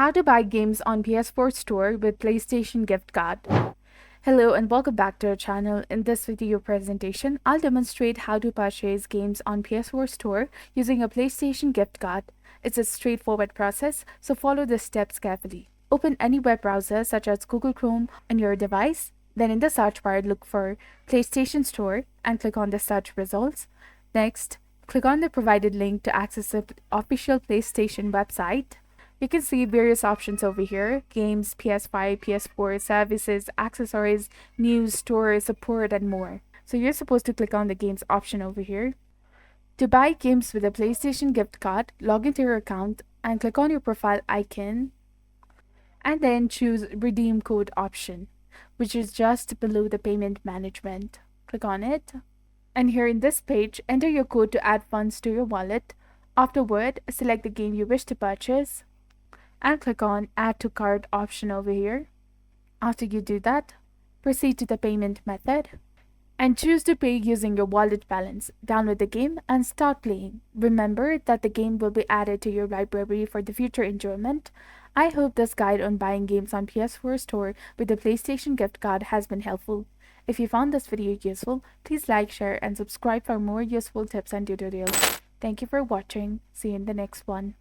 How to buy games on PS4 Store with PlayStation gift card. Hello and welcome back to our channel. In this video presentation, I'll demonstrate how to purchase games on PS4 Store using a PlayStation gift card. It's a straightforward process, so follow the steps carefully. Open any web browser such as Google Chrome on your device. Then in the search bar, look for PlayStation Store and click on the search results. Next, click on the provided link to access the official PlayStation website. You can see various options over here: games, PS5, PS4, services, accessories, news, store, support, and more. So you're supposed to click on the games option over here. To buy games with a PlayStation gift card, log into your account and click on your profile icon and then choose redeem code option, which is just below the payment management. Click on it. And here in this page, enter your code to add funds to your wallet. Afterward, select the game you wish to purchase and click on add to cart option over here. After you do that, proceed to the payment method and choose to pay using your wallet balance. Download the game and start playing. Remember that the game will be added to your library for the future enjoyment. I hope this guide on buying games on PS4 Store with the PlayStation gift card has been helpful. If you found this video useful, please like, share, and subscribe for more useful tips and tutorials. Thank you for watching. See you in the next one.